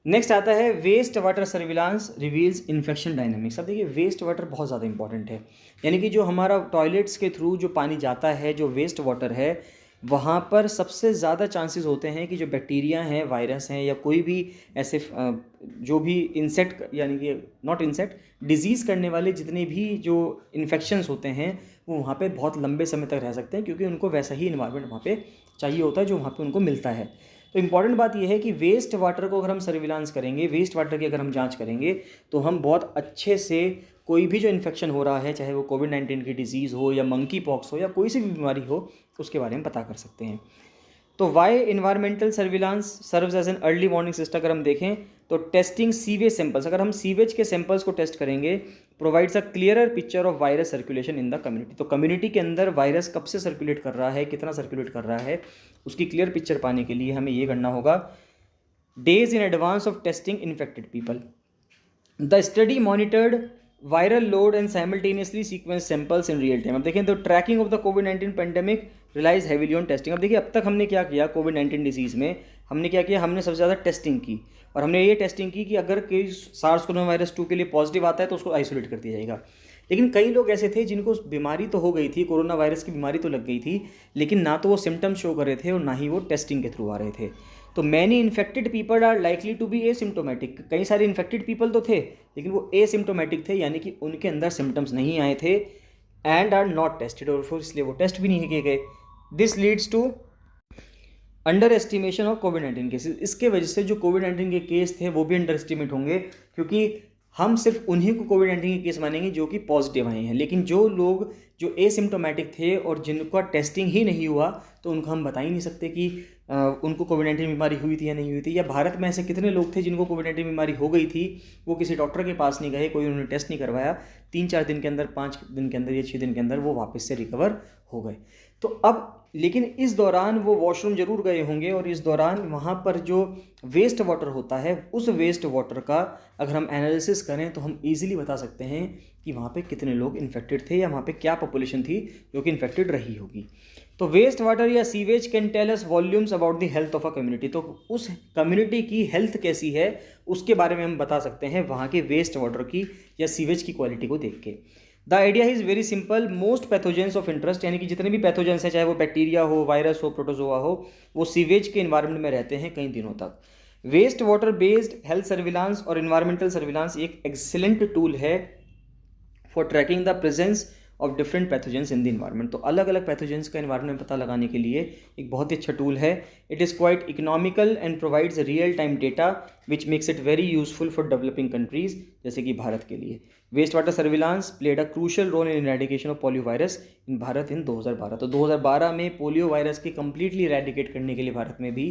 नेक्स्ट आता है waste water surveillance reveals infection dynamics. अब देखिए वेस्ट वाटर बहुत ज़्यादा इंपॉर्टेंट है, यानी कि जो हमारा टॉयलेट्स के थ्रू जो पानी जाता है, जो वेस्ट वाटर है, वहाँ पर सबसे ज़्यादा चांसेस होते हैं कि जो बैक्टीरिया हैं, वायरस हैं, या कोई भी ऐसे जो भी इंसेक्ट, यानी कि नॉट इंसेक्ट, डिजीज़ करने वाले जितने भी जो इन्फेक्शंस होते हैं वो वहाँ पे बहुत लंबे समय तक रह सकते हैं, क्योंकि उनको वैसा ही इन्वायरमेंट वहाँ पे चाहिए होता है जो वहाँ पे उनको मिलता है। तो इम्पॉर्टेंट बात यह है कि वेस्ट वाटर को अगर हम सर्विलांस करेंगे, वेस्ट वाटर की अगर हम जांच करेंगे, तो हम बहुत अच्छे से कोई भी जो इन्फेक्शन हो रहा है, चाहे वो कोविड-19 की डिजीज़ हो या मंकी पॉक्स हो या कोई सी भी बीमारी हो, उसके बारे में पता कर सकते हैं। तो why environmental surveillance serves as an early warning system अगर हम देखें तो टेस्टिंग सीवेज सैंपल्स, अगर हम सीवेज के सैंपल्स को टेस्ट करेंगे, provides a clearer picture of virus circulation in the community. तो कम्युनिटी के अंदर वायरस कब से सर्कुलेट कर रहा है, कितना सर्कुलेट कर रहा है, उसकी क्लियर पिक्चर पाने के लिए हमें ये करना होगा days in advance of testing infected people. The study monitored viral load and simultaneously sequence samples in real time. अब देखें तो ट्रैकिंग ऑफ द कोविड-19 pandemic relies heavily on testing. अब देखिए अब तक हमने क्या किया, कोविड-19 डिजीज़ में हमने क्या किया, हमने सबसे ज़्यादा टेस्टिंग की, और हमने ये टेस्टिंग की कि अगर कोई सार्स कोरोना वायरस 2 के लिए पॉजिटिव आता है तो उसको आइसोलेट कर दिया जाएगा। लेकिन कई लोग ऐसे थे जिनको बीमारी तो हो गई थी, कोरोना वायरस की बीमारी तो लग गई थी, लेकिन ना तो वो सिम्टम्स शो कर रहे थे और ना ही वो टेस्टिंग के थ्रू आ रहे थे। तो many infected people are likely to be asymptomatic. कई सारे इन्फेक्टेड पीपल तो थे लेकिन वो एसिम्टोमेटिक थे, यानी कि उनके अंदर सिम्टम्स नहीं आए थे, एंड आर नॉट टेस्टेड, और फिर इसलिए वो टेस्ट भी नहीं किए गए। This leads to underestimation of कोविड-19 केसेस। इसके वजह से जो कोविड-19 के केस थे वो भी अंडर एस्टिमेट होंगे, क्योंकि हम सिर्फ उन्हीं को कोविड-19 के केस मानेंगे जो कि पॉजिटिव आए हैं, लेकिन जो लोग जो एसिम्टोमेटिक थे और जिनका टेस्टिंग ही नहीं हुआ, तो उनको हम बता ही नहीं सकते कि उनको कोविड-19 बीमारी हुई थी या नहीं हुई थी। या भारत में ऐसे कितने लोग थे जिनको कोविड-19 बीमारी हो गई थी, वो किसी डॉक्टर के पास नहीं गए, कोई उन्होंने टेस्ट नहीं करवाया, 3-4 दिन के अंदर, 5 दिन के अंदर या 6 दिन के अंदर वो वापस से रिकवर हो गए। तो अब लेकिन इस दौरान वो वॉशरूम ज़रूर गए होंगे, और इस दौरान वहाँ पर जो वेस्ट वाटर होता है, उस वेस्ट वाटर का अगर हम एनालिसिस करें तो हम इजीली बता सकते हैं कि वहाँ पे कितने लोग इन्फेक्टेड थे या वहाँ पे क्या पॉपुलेशन थी जो कि इन्फेक्टेड रही होगी। तो वेस्ट वाटर या sewage can tell us volumes about the health of a community. तो उस कम्युनिटी की हेल्थ कैसी है उसके बारे में हम बता सकते हैं वहाँ के वेस्ट वाटर की या सीवेज की क्वालिटी को देख के। The idea is very simple, most pathogens of interest, यानी कि जितने भी पैथोजेंस हैं, चाहे वो बैक्टीरिया हो, वायरस हो, प्रोटोजोआ हो, वो सीवेज के इन्वायरमेंट में रहते हैं कई दिनों तक। Waste water based health surveillance और इन्वायरमेंटल सर्विलांस एक एक्सीलेंट टूल है for tracking the presence of different pathogens in the environment. तो अलग अलग पैथोजेंस का इन्वायरमेंट में पता लगाने के लिए एक बहुत ही अच्छा टूल है। It is quite economical and provides real time data which makes it very useful for developing countries, जैसे कि भारत के लिए। Waste water surveillance played a crucial role in eradication of polio virus in Bharat in 2012। तो 2012 में polio virus की completely eradicate करने के लिए भारत में भी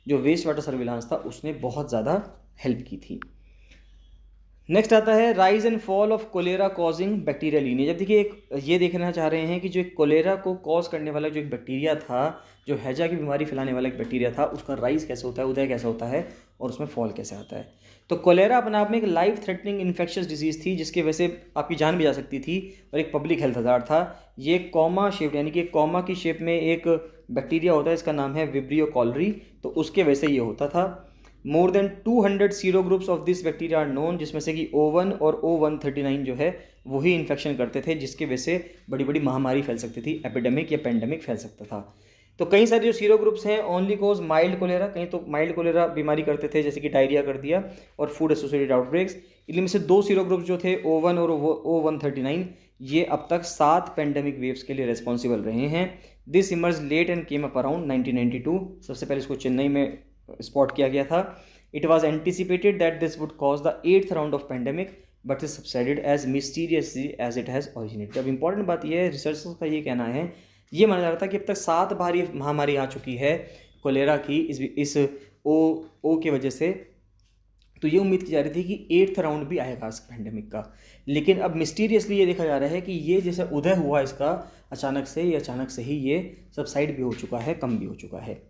जो वेस्ट वाटर सर्विलांस था उसने बहुत ज़्यादा हेल्प की थी। नेक्स्ट आता है rise and fall of cholera causing bacterial lineage. अब देखिए एक ये देखना चाह रहे हैं कि जो एक कोलेरा को कॉज करने वाला जो एक बैक्टीरिया था, जो हैजा की बीमारी फैलाने वाला एक बैक्टीरिया था, उसका राइज कैसे होता है, उदय कैसे होता है और उसमें फॉल कैसे आता है। तो कोलेरा अपने आप में एक लाइफ थ्रेटनिंग इन्फेक्शियस डिजीज़ थी जिसकी वजह से आपकी जान भी जा सकती थी और एक पब्लिक हेल्थ हज़ार्ड था। ये कॉमा शेप यानी कि एक कॉमा की शेप में एक बैक्टीरिया होता है, इसका नाम है विब्रियो कॉलरी, तो उसके वजह से ये होता था। More than 200 serogroups of this bacteria are known, जिसमें से कि O1 और O139 जो है वही इन्फेक्शन करते थे, जिसकी वजह से बड़ी बड़ी महामारी फैल सकती थी, एपिडेमिक या पेंडेमिक फैल सकता था। तो कई सारे जो सीरो ग्रुप्स हैं ओनली कोज माइल्ड कोलेरा, कहीं तो माइल्ड कोलेरा बीमारी करते थे जैसे कि डायरिया कर दिया और फूड एसोसिएटेड आउटब्रेक्स। इनमें से 2 सीरो ग्रुप्स जो थे O1 और O139, ये अब तक 7 पेंडेमिक वेव्स के लिए रिस्पॉन्सिबल रहे हैं। This emerge late and came up around 1992। सबसे पहले इसको चेन्नई में स्पॉट किया गया था। It was anticipated that this would cause the 8th round of pandemic but is subsided as mysteriously as it has originated. अब इंपॉर्टेंट बात यह है, रिसर्चर्स का ये कहना है, ये माना जा रहा था कि अब तक 7 बार ये महामारी आ चुकी है कोलेरा की इस ओ की वजह से। तो ये उम्मीद की जा रही थी कि 8th राउंड भी आएगा इस पेंडेमिक का, लेकिन अब मिस्टीरियसली ये देखा जा रहा है कि ये जैसे उदय हुआ इसका अचानक से ही ये सबसाइड भी हो चुका है, कम भी हो चुका है।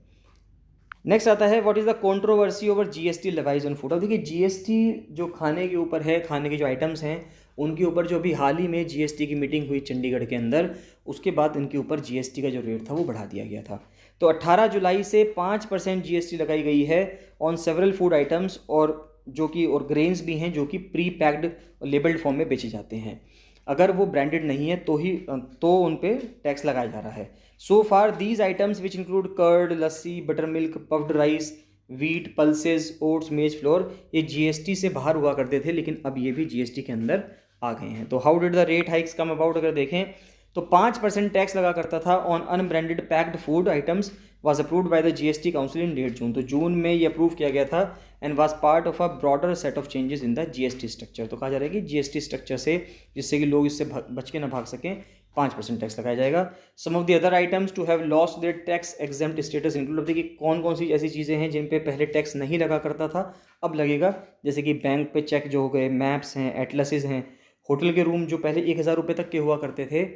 नेक्स्ट आता है what is the controversy over GST levies on food. अब देखिए जीएसटी जो खाने के ऊपर है, खाने के जो आइटम्स हैं उनके ऊपर जो अभी हाल ही में जीएसटी की मीटिंग हुई चंडीगढ़ के अंदर, उसके बाद इनके ऊपर जीएसटी का जो रेट था वो बढ़ा दिया गया था। तो 18 जुलाई से 5% जीएसटी लगाई गई है ऑन सेवरल फूड आइटम्स, और जो कि और ग्रेन्स भी हैं जो कि प्री पैक्ड लेबल्ड फॉर्म में बेचे जाते हैं। अगर वो ब्रांडेड नहीं है तो उन पे टैक्स लगाया जा रहा है। So far these items which include curd, lassi, butter milk, puffed rice, wheat, pulses, oats, maize flour, ये जीएसटी से बाहर हुआ करते थे, लेकिन अब ये भी जीएसटी के अंदर आ गए हैं। तो how did the rate hikes come about, अगर देखें तो 5% टैक्स लगा करता था on unbranded packed food items was approved by the GST council in 1 June. तो जून में ये अप्रूव किया गया था and was part of a broader set of changes in the GST structure. तो कहा जा रहा है कि जीएसटी स्ट्रक्चर से, जिससे कि लोग इससे बच के ना भाग सकें, 5% टैक्स लगाया जाएगा। Some of the other items to have lost their tax exempt status include. देखिए कौन कौन सी ऐसी चीज़ें हैं जिन पे पहले टैक्स नहीं लगा करता था, अब लगेगा, जैसे कि बैंक पे चेक जो हो गए, मैप्स हैं, एटलसेस हैं, होटल के रूम जो पहले 1000 रुपये तक के हुआ करते थे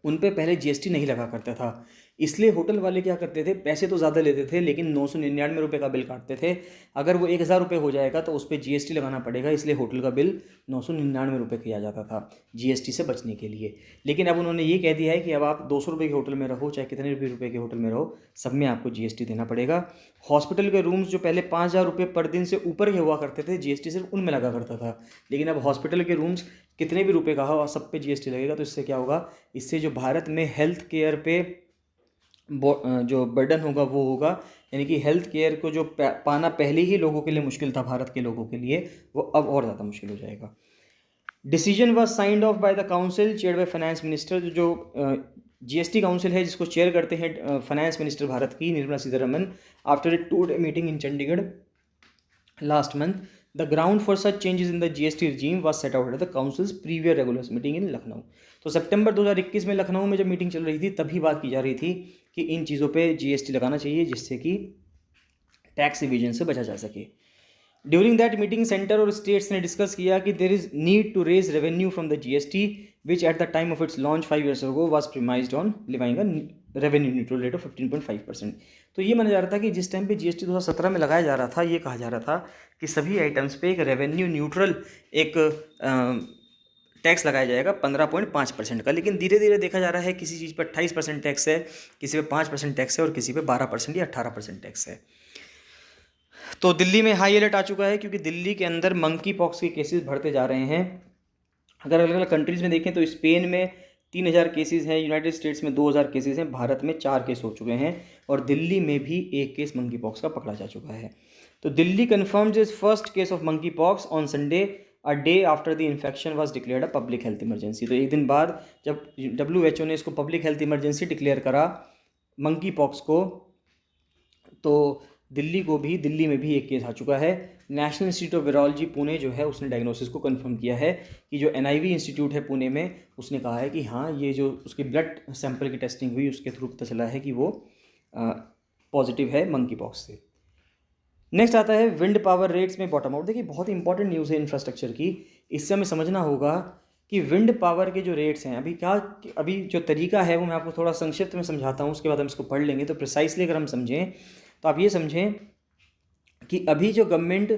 उन पे पहले जीएसटी नहीं लगा करता था। इसलिए होटल वाले क्या करते थे, पैसे तो ज़्यादा लेते थे लेकिन 999 रुपये का बिल काटते थे। अगर वो 1000 रुपये हो जाएगा तो उस पर जीएसटी लगाना पड़ेगा, इसलिए होटल का बिल 999 रुपये किया जाता था जीएसटी से बचने के लिए। लेकिन अब उन्होंने ये कह दिया है कि अब आप 200 रुपये के होटल में रहो, चाहे कितने भी रुपये के होटल में रहो, सब में आपको जीएसटी देना पड़ेगा। हॉस्पिटल के रूम्स जो पहले 5000 रुपये पर दिन से ऊपर के हुआ करते थे, जीएसटी सिर्फ उनमें लगा करता था, लेकिन अब हॉस्पिटल के रूम्स कितने भी रुपए का हो सब पे जीएसटी लगेगा। तो इससे क्या होगा, इससे जो भारत में हेल्थ केयर पे जो बर्डन होगा वो होगा, यानी कि हेल्थ केयर को जो पाना पहले ही लोगों के लिए मुश्किल था, भारत के लोगों के लिए, वो अब और ज़्यादा मुश्किल हो जाएगा। Decision was signed of by the council chaired by finance minister. जो जीएसटी काउंसिल है जिसको चेयर करते हैं फाइनेंस मिनिस्टर भारत की Nirmala Sitharaman, after a 2-day meeting in Chandigarh last month, the ground for such changes in the GST regime was set out at the councils praevia regular meeting in Lucknow. तो सितंबर 2021 में लखनऊ में जब meeting चल रही थी तभी बात की जा रही थी कि इन चीज़ों पे जीएसटी लगाना चाहिए जिससे कि टैक्स इवेजन से बचा जा सके। ड्यूरिंग दैट मीटिंग सेंटर और स्टेट्स ने डिस्कस किया कि there is need to raise revenue from the GST which at the time of its launch 5 years ago was premised on levying a revenue neutral rate of 15.5%। तो ये माना जा रहा था कि जिस टाइम पे जीएसटी 2017 में लगाया जा रहा था, ये कहा जा रहा था कि सभी आइटम्स पे एक रेवेन्यू न्यूट्रल एक टैक्स लगाया जाएगा 15.5% का, लेकिन धीरे धीरे देखा जा रहा है किसी चीज़ पर 28% टैक्स है, किसी पे 5% टैक्स है और किसी पे 12% या 18% टैक्स है। तो दिल्ली में हाई अलर्ट आ चुका है क्योंकि दिल्ली के अंदर मंकी पॉक्स के केसेस बढ़ते जा रहे हैं। अगर अलग अलग कंट्रीज़ में देखें तो स्पेन में 3000 केसेस हैं, यूनाइटेड स्टेट्स में 2000 केसेस हैं, भारत में 4 केस हो चुके हैं और दिल्ली में भी 1 केस मंकी पॉक्स का पकड़ा जा चुका है। तो Delhi confirms is first case of monkey pox on Sunday, a day after the infection was declared a public health emergency. तो एक दिन बाद जब WHO ने इसको पब्लिक हेल्थ इमरजेंसी डिक्लेयर करा मंकी पॉक्स को, तो दिल्ली में भी 1 केस आ चुका है। National institute of virology Pune जो है उसने डायग्नोसिस को कंफर्म किया है कि जो NIV इंस्टीट्यूट है पुणे में, उसने कहा है कि हाँ ये जो उसकी ब्लड सैंपल की टेस्टिंग हुई उसके थ्रू पता चला है कि वो पॉजिटिव है मंकी पॉक्स से। नेक्स्ट आता है विंड पावर रेट्स में बॉटम आउट। देखिए बहुत ही इंपॉर्टेंट न्यूज़ है इंफ्रास्ट्रक्चर की। इससे हमें समझना होगा कि विंड पावर के जो रेट्स हैं अभी जो तरीका है वो मैं आपको थोड़ा संक्षिप्त में समझाता हूँ, उसके बाद हम इसको पढ़ लेंगे। तो प्रिसाइसली अगर हम समझें तो आप ये समझें कि अभी जो गवर्नमेंट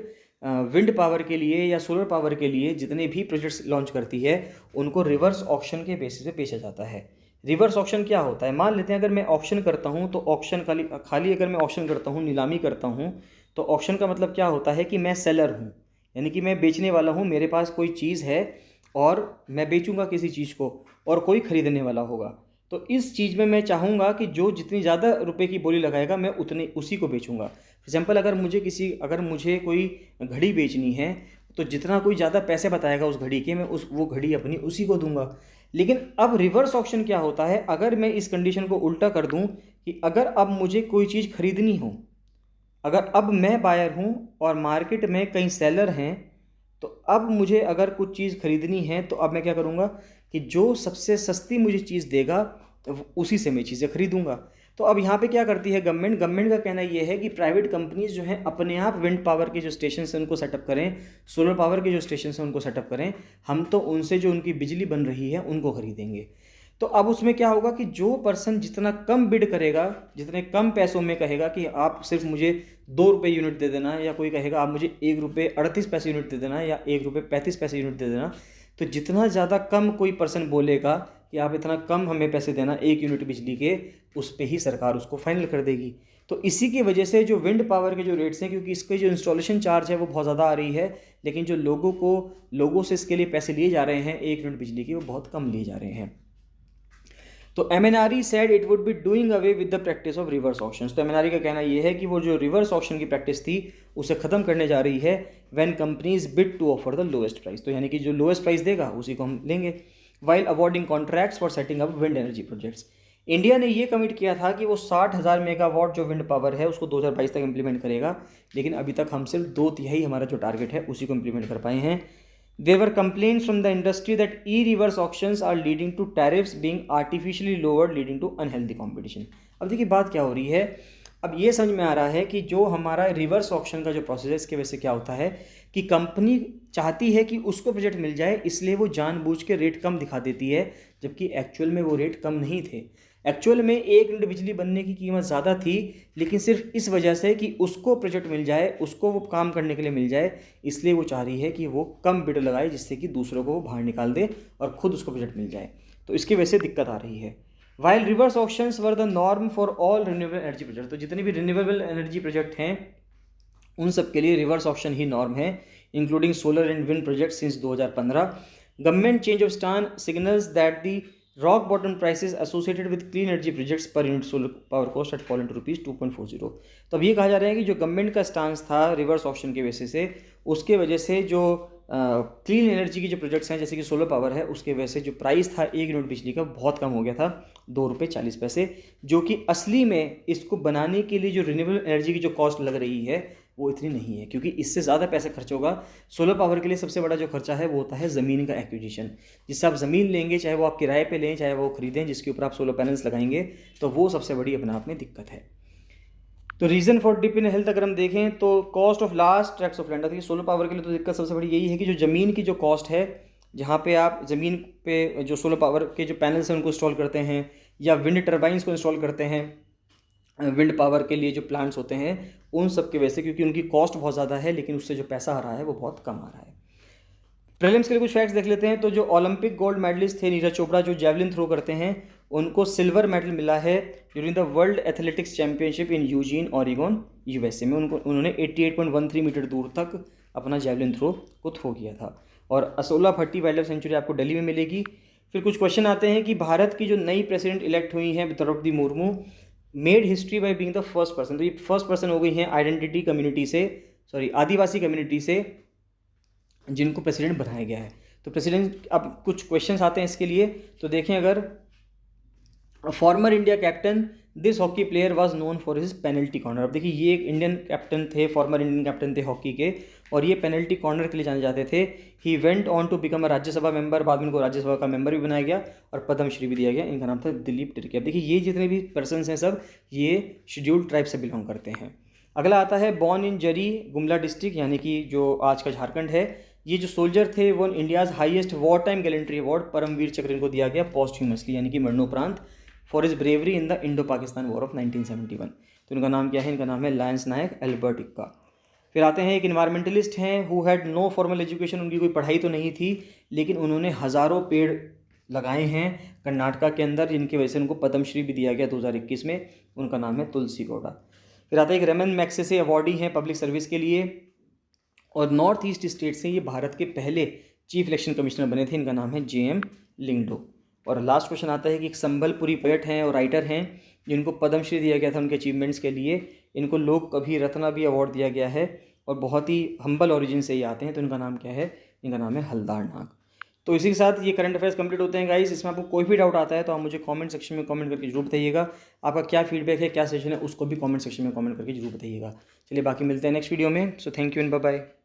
विंड पावर के लिए या सोलर पावर के लिए जितने भी प्रोजेक्ट्स लॉन्च करती है उनको रिवर्स ऑक्शन के बेसिस पे बेचा जाता है। रिवर्स ऑक्शन क्या होता है? मान लेते हैं अगर मैं ऑक्शन करता हूँ तो ऑक्शन खाली अगर मैं ऑक्शन करता हूँ, नीलामी करता हूँ, तो ऑक्शन का मतलब क्या होता है कि मैं सेलर हूँ, यानी कि मैं बेचने वाला हूँ। मेरे पास कोई चीज़ है और मैं बेचूंगा किसी चीज़ को और कोई ख़रीदने वाला होगा। तो इस चीज़ में मैं चाहूँगा कि जो जितनी ज़्यादा रुपए की बोली लगाएगा मैं उतनी उसी को बेचूंगा। फॉर एग्जाम्पल अगर मुझे कोई घड़ी बेचनी है तो जितना कोई ज़्यादा पैसे बताएगा उस घड़ी के, मैं वो घड़ी अपनी उसी को दूंगा। लेकिन अब रिवर्स ऑक्शन क्या होता है? अगर मैं इस कंडीशन को उल्टा कर दूं कि अगर अब मुझे कोई चीज़ खरीदनी हो, अगर अब मैं बायर हूं और मार्केट में कई सेलर हैं, तो अब मुझे अगर कुछ चीज़ खरीदनी है तो अब मैं क्या करूंगा कि जो सबसे सस्ती मुझे चीज़ देगा तो उसी से मैं चीज़ें खरीदूंगा। तो अब यहाँ पे क्या करती है गवर्नमेंट का कहना ये है कि प्राइवेट कंपनीज जो हैं अपने आप विंड पावर के जो स्टेशन हैं उनको सेटअप करें, सोलर पावर के जो स्टेशन हैं उनको सेटअप करें। हम तो उनसे जो उनकी बिजली बन रही है उनको खरीदेंगे। तो अब उसमें क्या होगा कि जो पर्सन जितना कम बिड करेगा, जितने कम पैसों में कहेगा कि आप सिर्फ मुझे 2 रुपये यूनिट दे देना, या कोई कहेगा आप मुझे 1 रुपये 38 पैसे यूनिट दे देना या 1 रुपये 35 पैसे यूनिट दे देना, तो जितना ज़्यादा कम कोई पर्सन बोलेगा कि आप इतना कम हमें पैसे देना 1 यूनिट बिजली के, उस पर ही सरकार उसको फाइनल कर देगी। तो इसी की वजह से जो विंड पावर के जो रेट्स हैं, क्योंकि इसके जो इंस्टॉलेशन चार्ज है वो बहुत ज़्यादा आ रही है, लेकिन जो लोगों से इसके लिए पैसे लिए जा रहे हैं 1 यूनिट बिजली के, वो बहुत कम लिए जा रहे हैं। तो MNRE said it would be doing away with the practice of reverse auctions. तो MNRE का कहना यह है कि वो जो रिवर्स ऑक्शन की प्रैक्टिस थी उसे ख़त्म करने जा रही है when companies bid to offer the lowest price. तो यानी कि जो लोएस्ट प्राइस देगा उसी को हम लेंगे। While awarding contracts for setting up wind energy projects. India ने ये कमिट किया था कि वो 60,000 मेगावाट जो विंड पावर है उसको 2022 तक इम्प्लीमेंट करेगा, लेकिन अभी तक हम सिर्फ 2/3 हमारा जो टारगेट है उसी को इम्प्लीमेंट कर पाए हैं। There were complaints from the industry that e-reverse auctions are leading to tariffs being artificially lowered, leading to unhealthy competition। अब देखिए बात क्या हो रही है, अब ये समझ में आ रहा है कि जो हमारा रिवर्स ऑक्शन का जो प्रोसेस है इसके वजह से क्या होता है कि कंपनी चाहती है कि उसको प्रोजेक्ट मिल जाए, इसलिए वो जानबूझ के रेट कम दिखा देती है, जबकि एक्चुअल में वो रेट कम नहीं थे। एक्चुअल में 1 यूनिट बिजली बनने की कीमत ज़्यादा थी, लेकिन सिर्फ इस वजह से कि उसको प्रोजेक्ट मिल जाए, उसको वो काम करने के लिए मिल जाए, इसलिए वो चाह रही है कि वो कम बिड लगाए जिससे कि दूसरों को वो बाहर निकाल दे और खुद उसको प्रोजेक्ट मिल जाए। तो इसकी वजह से दिक्कत आ रही है। While reverse auctions were the norm for all renewable energy project. तो जितने भी रिन्यूएबल एनर्जी प्रोजेक्ट हैं उन सब के लिए रिवर्स ऑक्शन ही नॉर्म है, including solar and wind project since 2015। Government change of stance signals that the rock bottom prices associated with clean energy projects per unit solar power cost at fallen to ₹2.40। तो अब ये कहा जा रहा है कि जो गवर्नमेंट का स्टांस था रिवर्स ऑक्शन के वजह से, उसके वजह से जो क्लीन एनर्जी की जो प्रोजेक्ट्स हैं जैसे कि सोलर पावर है, उसके वजह से जो प्राइस था 1 यूनिट बिजली का बहुत कम हो गया था, ₹2.40, जो कि असली में इसको बनाने के लिए जो रिन्यूएबल एनर्जी की जो कॉस्ट लग रही है वो इतनी नहीं है, क्योंकि इससे ज़्यादा पैसा खर्च होगा। सोलर पावर के लिए सबसे बड़ा जो खर्चा है वो होता है ज़मीन का एक्विजिशन। जिससे आप ज़मीन लेंगे, चाहे वो आप किराए पे लें चाहे वो खरीदें, जिसके ऊपर आप सोलर पैनल्स लगाएंगे, तो वो सबसे बड़ी अपने आप में दिक्कत है। तो reason for dip in health अगर हम देखें तो cost of last tracts of land. देखिए सोलर पावर के लिए तो दिक्कत सबसे बड़ी यही है कि जो ज़मीन की जो कॉस्ट है, जहाँ पे आप ज़मीन पे जो सोलर पावर के जो पैनल्स हैं उनको इंस्टॉल करते हैं या विंड टर्बाइंस को इंस्टॉल करते हैं, विंड पावर के लिए जो प्लांट्स होते हैं, उन सब की वजह से, क्योंकि उनकी कॉस्ट बहुत ज़्यादा है लेकिन उससे जो पैसा आ रहा है वो बहुत कम आ रहा है। प्रीलिम्स के लिए कुछ फैक्ट्स देख लेते हैं। तो जो ओलंपिक गोल्ड मेडलिस्ट थे नीरज चोपड़ा, जो जेवलिन थ्रो करते हैं, उनको सिल्वर मेडल मिला है during the world athletics championship in Eugene Oregon USA में। उन्होंने 88.13 मीटर दूर तक अपना जेवलिन थ्रो को थ्रो किया था। और असोला भट्टी वाइल्ड लाइफ सेंचुरी आपको दिल्ली में मिलेगी। फिर कुछ क्वेश्चन आते हैं कि भारत की जो नई प्रेसिडेंट इलेक्ट हुई हैं Droupadi Murmu, made history by being the first person. तो ये फर्स्ट पर्सन हो गई हैं आदिवासी कम्युनिटी से जिनको प्रेसिडेंट बनाया गया है। तो प्रेसिडेंट, अब कुछ क्वेश्चंस आते हैं इसके लिए। तो देखें, अगर farmer India captain this hockey player was known for his penalty corner. अब देखिए ये एक इंडियन कैप्टन थे, फॉर्मर इंडियन कैप्टन थे हॉकी के, और ये पेनल्टी कॉर्नर के लिए जाने जाते थे। He went on to become a Rajya Sabha member, बाद में इनको राज्यसभा का मेंबर भी बनाया गया और पद्मश्री भी दिया गया। इनका नाम था दिलीप तिर्की। अब देखिए ये जितने भी पर्सन हैं सब ये शेड्यूल्ड ट्राइब से बिलोंग करते हैं। अगला आता है born in zari Gumla district, यानी कि जो आज का झारखंड है। ये जो सोल्जर थे वो India's highest war time gallantry award Param Vir Chakra इनको दिया गया पोस्ट्यूमसली, यानी कि मरणोपरांत, for his bravery in the Indo Pakistan war of 1971। तो इनका नाम क्या है? इनका नाम है लायंस नायक एल्बर्ट इक्का। फिर आते हैं एक इन्वायरमेंटलिस्ट हैं who had no formal education, उनकी कोई पढ़ाई तो नहीं थी लेकिन उन्होंने हज़ारों पेड़ लगाए हैं कर्नाटका के अंदर, जिनकी वजह से उनको पद्मश्री भी दिया गया 2021 में। उनका नाम है तुलसी गौड़ा। फिर आता है एक रमन मैग्सेसे अवार्डी हैं पब्लिक सर्विस के लिए, और नॉर्थ ईस्ट स्टेट से ये भारत के पहले चीफ इलेक्शन कमिश्नर बने थे। इनका नाम है JM लिंगडो। और लास्ट क्वेश्चन आता है कि एक संबलपुरी पोएट हैं और राइटर हैं जिनको पद्मश्री दिया गया था उनके अचीवमेंट्स के लिए। इनको लोक कवि रत्ना भी अवार्ड दिया गया है और बहुत ही हम्बल ओरिजिन से ये आते हैं। तो इनका नाम क्या है? इनका नाम है हलदार नाग। तो इसी के साथ ये करंट अफेयर्स कंप्लीट होते हैं गाइस। इसमें आपको कोई भी डाउट आता है तो आप मुझे कमेंट सेक्शन में कमेंट करके जरूर बताइएगा। आपका क्या फीडबैक है, क्या सेशन है, उसको भी कमेंट सेक्शन में कमेंट करके जरूर बताइएगा। चलिए बाकी मिलते हैं नेक्स्ट वीडियो में। So thank you and bye bye.